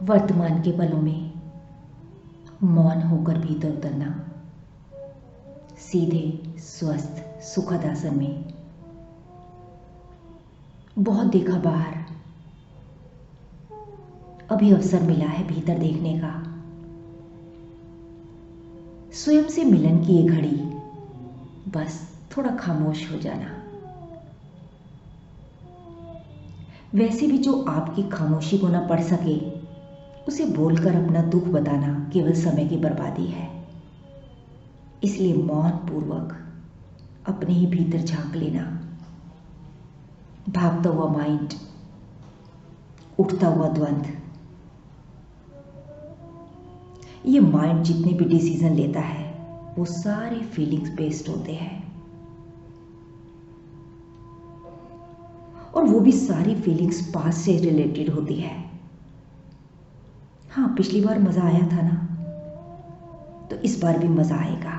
वर्तमान के पलों में मौन होकर भीतर उतरना, सीधे स्वस्थ सुखद आसन में। बहुत देखा बाहर, अभी अवसर मिला है भीतर देखने का। स्वयं से मिलन की ये घड़ी, बस थोड़ा खामोश हो जाना। वैसे भी जो आपकी खामोशी को ना पढ़ सके, उसे बोलकर अपना दुख बताना केवल समय की बर्बादी है। इसलिए मौन पूर्वक अपने ही भीतर झांक लेना। भागता हुआ माइंड, उठता हुआ द्वंद्व, ये माइंड जितने भी डिसीजन लेता है वो सारे फीलिंग्स बेस्ड होते हैं, और वो भी सारी फीलिंग्स पास्ट से रिलेटेड होती है। हाँ, पिछली बार मजा आया था ना, तो इस बार भी मजा आएगा।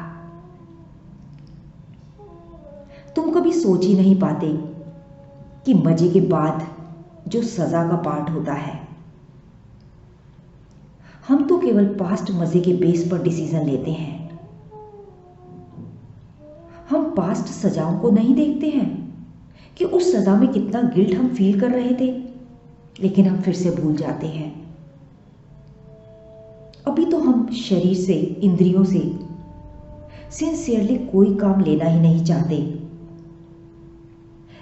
तुम कभी सोच ही नहीं पाते कि मजे के बाद जो सजा का पार्ट होता है, हम तो केवल पास्ट मजे के बेस पर डिसीजन लेते हैं। हम पास्ट सजाओं को नहीं देखते हैं कि उस सजा में कितना गिल्ट हम फील कर रहे थे, लेकिन हम फिर से भूल जाते हैं। अभी तो हम शरीर से, इंद्रियों से सिंसियरली कोई काम लेना ही नहीं चाहते,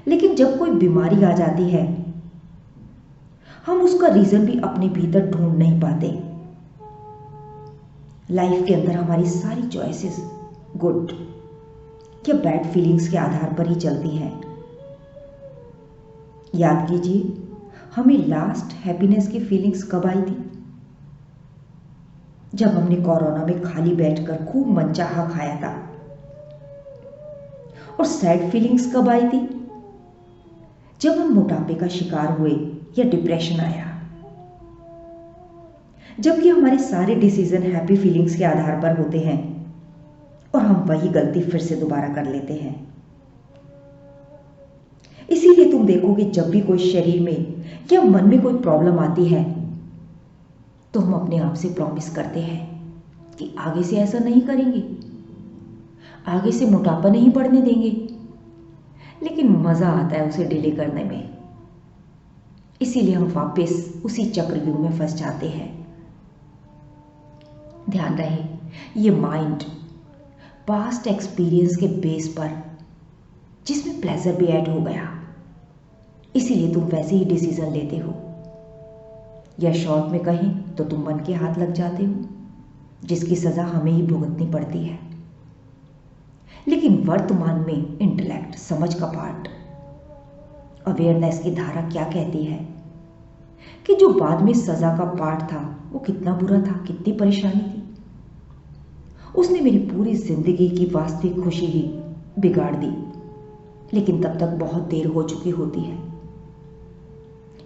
लेकिन जब कोई बीमारी आ जाती है, हम उसका रीजन भी अपने भीतर ढूंढ नहीं पाते। लाइफ के अंदर हमारी सारी चॉइसेस गुड या बैड फीलिंग्स के आधार पर ही चलती हैं। याद कीजिए, हमें लास्ट हैप्पीनेस की फीलिंग्स कब आई थी? जब हमने कोरोना में खाली बैठकर खूब मनचाहा खाया था। और सैड फीलिंग्स कब आई थी? जब हम मोटापे का शिकार हुए या डिप्रेशन आया। जबकि हमारे सारे डिसीजन हैप्पी फीलिंग्स के आधार पर होते हैं, और हम वही गलती फिर से दोबारा कर लेते हैं। इसीलिए तुम देखोगे, जब भी कोई शरीर में या मन में कोई प्रॉब्लम आती है, तो हम अपने आप से प्रॉमिस करते हैं कि आगे से ऐसा नहीं करेंगे, आगे से मोटापा नहीं बढ़ने देंगे। लेकिन मजा आता है उसे डिले करने में। इसीलिए हम वापस उसी चक्रव्यूह में फंस जाते हैं। ध्यान रहे, ये माइंड पास्ट एक्सपीरियंस के बेस पर, जिसमें प्लेजर भी ऐड हो गया, इसीलिए तुम वैसे ही डिसीजन लेते हो। या शॉर्ट में कहें तो तुम मन के हाथ लग जाते हो, जिसकी सजा हमें ही भुगतनी पड़ती है। लेकिन वर्तमान में इंटेलेक्ट, समझ का पार्ट, अवेयरनेस की धारा क्या कहती है कि जो बाद में सजा का पार्ट था वो कितना बुरा था, कितनी परेशानी थी। उसने मेरी पूरी जिंदगी की वास्तविक खुशी ही बिगाड़ दी, लेकिन तब तक बहुत देर हो चुकी होती है।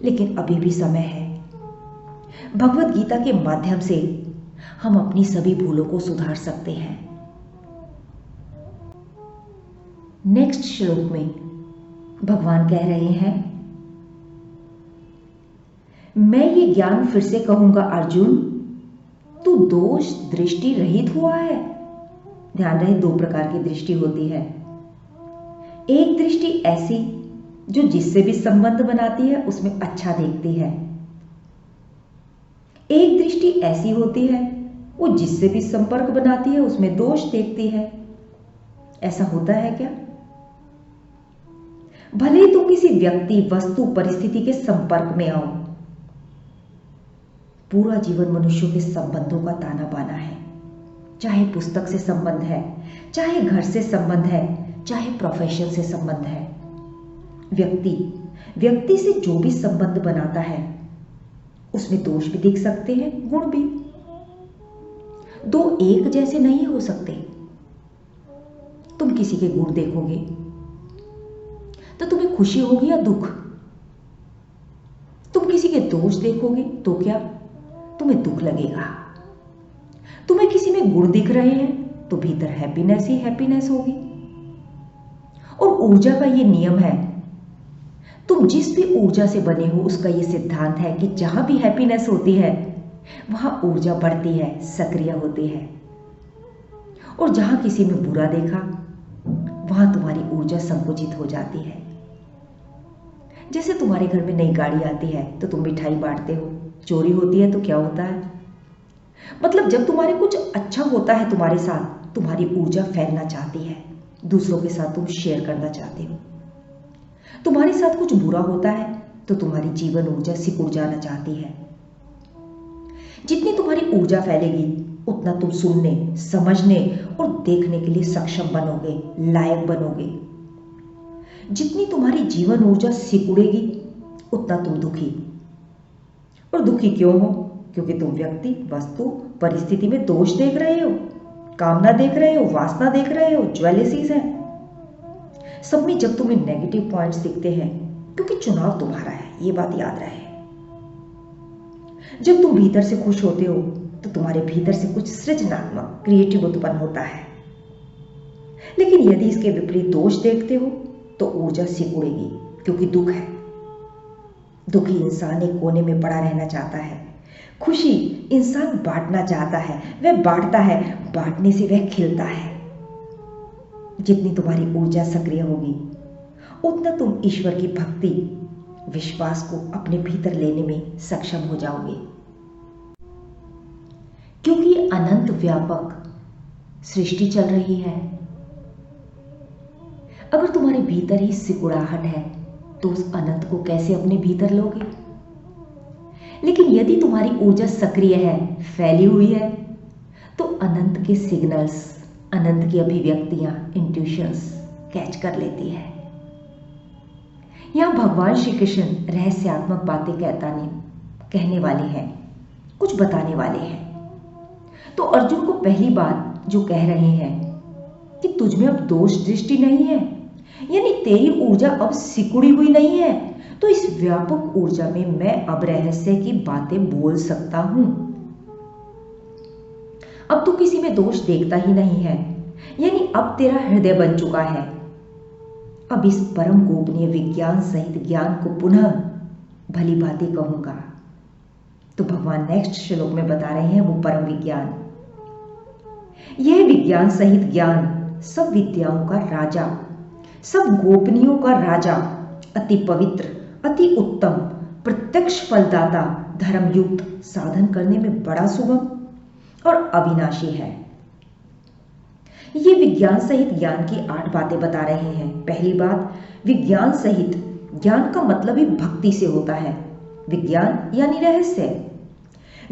लेकिन अभी भी समय है। भगवत गीता के माध्यम से हम अपनी सभी भूलों को सुधार सकते हैं। नेक्स्ट श्लोक में भगवान कह रहे हैं, मैं ये ज्ञान फिर से कहूंगा अर्जुन, तू दोष दृष्टि रहित हुआ है। ध्यान रहे, दो प्रकार की दृष्टि होती है। एक दृष्टि ऐसी जो जिससे भी संबंध बनाती है उसमें अच्छा देखती है। एक दृष्टि ऐसी होती है वो जिससे भी संपर्क बनाती है उसमें दोष देखती है। ऐसा होता है क्या? भले ही तुम किसी व्यक्ति, वस्तु, परिस्थिति के संपर्क में आओ, पूरा जीवन मनुष्यों के संबंधों का ताना बाना है। चाहे पुस्तक से संबंध है, चाहे घर से संबंध है, चाहे प्रोफेशन से संबंध है। व्यक्ति से जो भी संबंध बनाता है उसमें दोष भी दिख सकते हैं, गुण भी। दो एक जैसे नहीं हो सकते। तुम किसी के गुण देखोगे तो तुम्हें खुशी होगी या दुख? तुम किसी के दोष देखोगे तो क्या तुम्हें दुख लगेगा? तुम्हें किसी में गुण दिख रहे हैं तो भीतर हैप्पीनेस ही हैप्पीनेस होगी। और ऊर्जा का ये नियम है, तुम जिस भी ऊर्जा से बने हो उसका ये सिद्धांत है कि जहां भी हैप्पीनेस होती है वहां ऊर्जा बढ़ती है, सक्रिय होती है। और जहां किसी में बुरा देखा, वहां तुम्हारी ऊर्जा संकुचित हो जाती है। जैसे तुम्हारे घर में नई गाड़ी आती है तो तुम मिठाई बांटते हो, चोरी होती है तो क्या होता है? मतलब जब तुम्हारे कुछ अच्छा होता है तुम्हारे साथ, तुम्हारी ऊर्जा फैलना चाहती है, दूसरों के साथ तुम शेयर करना चाहते हो। तुम्हारे साथ कुछ बुरा होता है तो तुम्हारी जीवन ऊर्जा सिकुड़ जाना चाहती है। जितनी तुम्हारी ऊर्जा फैलेगी उतना तुम सुनने, समझने और देखने के लिए सक्षम बनोगे, लायक बनोगे। जितनी तुम्हारी जीवन ऊर्जा सिकुड़ेगी उतना तुम दुखी। और दुखी क्यों हो? क्योंकि तुम व्यक्ति, वस्तु, परिस्थिति में दोष देख रहे हो, कामना देख रहे हो, वासना देख रहे हो, ज्वेलसीज है। सब में जब तुम्हें नेगेटिव पॉइंट्स दिखते हैं, क्योंकि चुनाव तुम्हारा है, ये बात याद रहे। जब तुम भीतर से खुश होते हो तो तुम्हारे भीतर से कुछ सृजनात्मक, क्रिएटिव उत्पन्न होता है। लेकिन यदि इसके विपरीत दोष देखते हो तो ऊर्जा सिकुड़ेगी, क्योंकि दुख है। दुखी इंसान एक कोने में पड़ा रहना चाहता है। खुशी इंसान बांटना चाहता है, वह बांटता है, बांटने से वह खिलता है। जितनी तुम्हारी ऊर्जा सक्रिय होगी उतना तुम ईश्वर की भक्ति, विश्वास को अपने भीतर लेने में सक्षम हो जाओगे। क्योंकि अनंत व्यापक सृष्टि चल रही है। अगर तुम्हारे भीतर ही सिकुड़ाहट है तो उस अनंत को कैसे अपने भीतर लोगे? लेकिन यदि तुम्हारी ऊर्जा सक्रिय है, फैली हुई है, तो अनंत के सिग्नल्स, अनंत की अभिव्यक्तियां, इंट्यूशंस कैच कर लेती है। यहां भगवान श्री कृष्ण रहस्यात्मक बातें कहने वाले हैं, कुछ बताने वाले हैं। तो अर्जुन को पहली बात जो कह रहे हैं कि तुझमें अब दोष दृष्टि नहीं है, यानी तेरी ऊर्जा अब सिकुड़ी हुई नहीं है, तो इस व्यापक ऊर्जा में मैं अब रहस्य की बातें बोल सकता हूं। अब तू किसी में दोष देखता ही नहीं है, यानी अब तेरा हृदय बन चुका है। अब इस परम गोपनीय विज्ञान सहित ज्ञान को पुनः भली भांति कहूंगा। तो भगवान नेक्स्ट श्लोक में बता रहे हैं वो परम विज्ञान। यह विज्ञान सहित ज्ञान सब विद्याओं का राजा, सब गोपनीयों का राजा, अति पवित्र, अति उत्तम, प्रत्यक्ष फलदाता, धर्मयुक्त, साधन करने में बड़ा सुगम और अविनाशी है। ये विज्ञान सहित ज्ञान की 8 बातें बता रहे हैं। पहली बात, विज्ञान सहित ज्ञान का मतलब ही भक्ति से होता है। विज्ञान यानी रहस्य,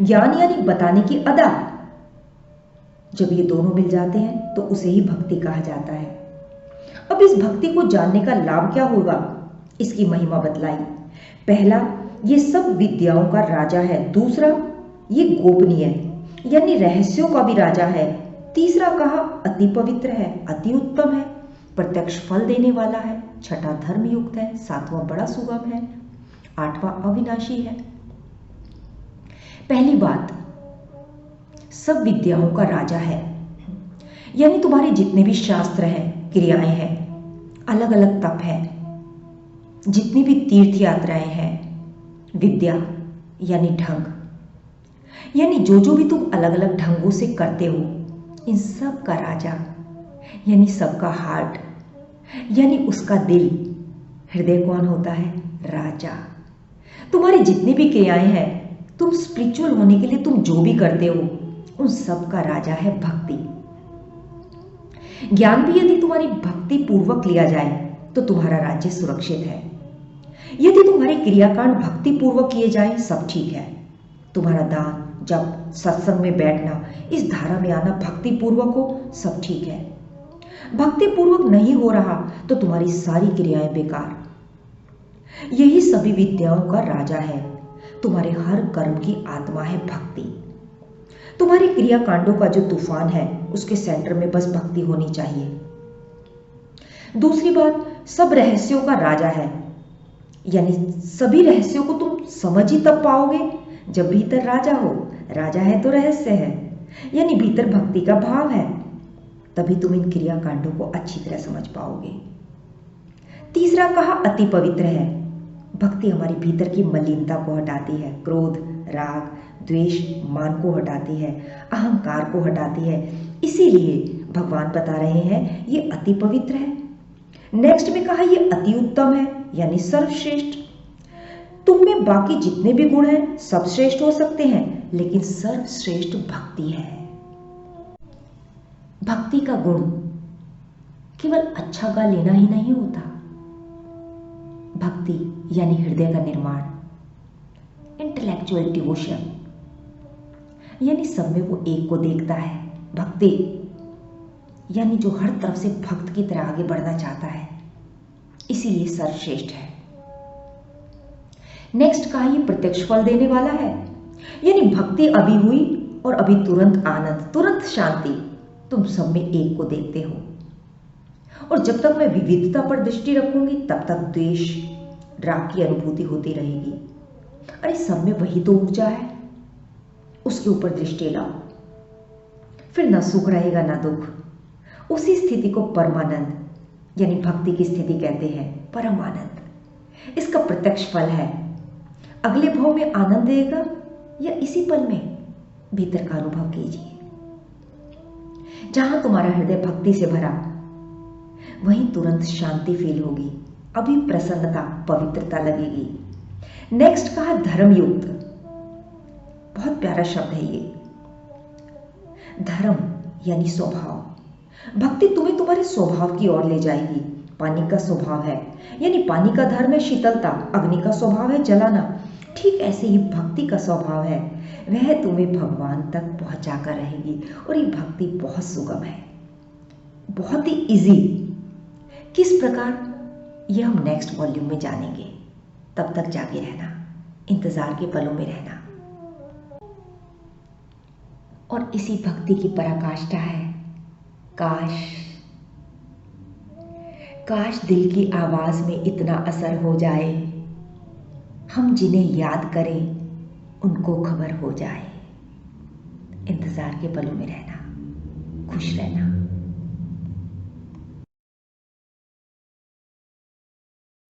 ज्ञान यानी बताने की अदा। जब ये दोनों मिल जाते हैं तो उसे ही भक्ति कहा जाता है। अब इस भक्ति को जानने का लाभ क्या होगा, इसकी महिमा बतलाई। पहला, ये सब विद्याओं का राजा है। दूसरा, ये गोपनीय यानी रहस्यों का भी राजा है। तीसरा कहा अति पवित्र है, अति उत्तम है, प्रत्यक्ष फल देने वाला है। छठा धर्म युक्त है। सातवां बड़ा सुगम है। आठवां अविनाशी है। पहली बात, सब विद्याओं का राजा है, यानी तुम्हारे जितने भी शास्त्र हैं, क्रियाएं हैं, अलग अलग तप है, जितनी भी तीर्थ यात्राएं हैं, विद्या यानी ढंग, यानी जो भी तुम अलग अलग ढंगों से करते हो, इन सब का राजा यानी सबका हार्ट यानी उसका दिल, हृदय कौन होता है? राजा। तुम्हारी जितनी भी क्रियाएं हैं, तुम स्पिरिचुअल होने के लिए तुम जो भी करते हो, उन सब का राजा है भक्ति। ज्ञान भी यदि तुम्हारी भक्ति पूर्वक लिया जाए तो तुम्हारा राज्य सुरक्षित है। यदि तुम्हारे क्रियाकांड भक्ति पूर्वक किए जाए, सब ठीक है। तुम्हारा दान, जब सत्संग में बैठना, इस धारा में आना भक्ति पूर्वक हो, सब ठीक है। भक्ति पूर्वक नहीं हो रहा तो तुम्हारी सारी क्रियाएं बेकार। यही सभी विद्याओं का राजा है। तुम्हारे हर कर्म की आत्मा है भक्ति। तुम्हारे क्रियाकांडों का जो तूफान है, उसके सेंटर में बस भक्ति होनी चाहिए। दूसरी बात, सब रहस्यों का राजा है, यानी सभी रहस्यों को तुम समझ ही तब पाओगे जब भीतर राजा हो। राजा है तो रहस्य है, यानी भीतर भक्ति का भाव है, तभी तुम इन क्रियाकांडों को अच्छी तरह समझ पाओगे। तीसरा कहा अति पवित्र है। भक्ति हमारी भीतर की मलिनता को हटाती है। क्रोध, राग, द्वेष मान को हटाती है, अहंकार को हटाती है। इसीलिए भगवान बता रहे हैं ये अति पवित्र है। नेक्स्ट में कहा ये अति उत्तम है, यानी सर्वश्रेष्ठ। तुम में बाकी जितने भी गुण हैं सब श्रेष्ठ हो सकते हैं, लेकिन सर्वश्रेष्ठ भक्ति है। भक्ति का गुण केवल अच्छा गा लेना ही नहीं होता। भक्ति यानी हृदय का निर्माण, इंटेलेक्चुअल डिवोशन, यानी सब में वो एक को देखता है। भक्ति यानी जो हर तरफ से भक्त की तरह आगे बढ़ना चाहता है, इसीलिए सर्वश्रेष्ठ है। नेक्स्ट कहा ये प्रत्यक्ष फल देने वाला है, यानी भक्ति अभी हुई और अभी तुरंत आनंद, तुरंत शांति, तुम सब में एक को देखते हो। और जब तक मैं विविधता पर दृष्टि रखूंगी तब तक द्वेष, राग की अनुभूति होती रहेगी। अरे सब में वही तो ऊर्जा है, उसके ऊपर दृष्टि लाओ, फिर न सुख रहेगा ना दुख। उसी स्थिति को परमानंद यानी भक्ति की स्थिति कहते हैं, परम आनंद। इसका प्रत्यक्ष फल है। अगले भाव में आनंद देगा या इसी पल में, भीतर का अनुभव कीजिए। जहां तुम्हारा हृदय भक्ति से भरा, वहीं तुरंत शांति फील होगी, अभी प्रसन्नता, पवित्रता लगेगी। नेक्स्ट कहा धर्मयुक्त। बहुत प्यारा शब्द है ये। धर्म यानी स्वभाव। भक्ति तुम्हें तुम्हारे स्वभाव की ओर ले जाएगी। पानी का स्वभाव है, यानी पानी का धर्म है शीतलता, अग्नि का स्वभाव है जलाना। ठीक ऐसे ही भक्ति का स्वभाव है, वह तुम्हें भगवान तक पहुंचाकर रहेगी। और ये भक्ति बहुत सुगम है, बहुत ही इजी। किस प्रकार, यह हम नेक्स्ट वॉल्यूम में जानेंगे। तब तक जागे रहना, इंतजार के पलों में रहना। और इसी भक्ति की पराकाष्ठा है काश। काश दिल की आवाज में इतना असर हो जाए, हम जिन्हें याद करें उनको खबर हो जाए। इंतजार के पलों में रहना, खुश रहना।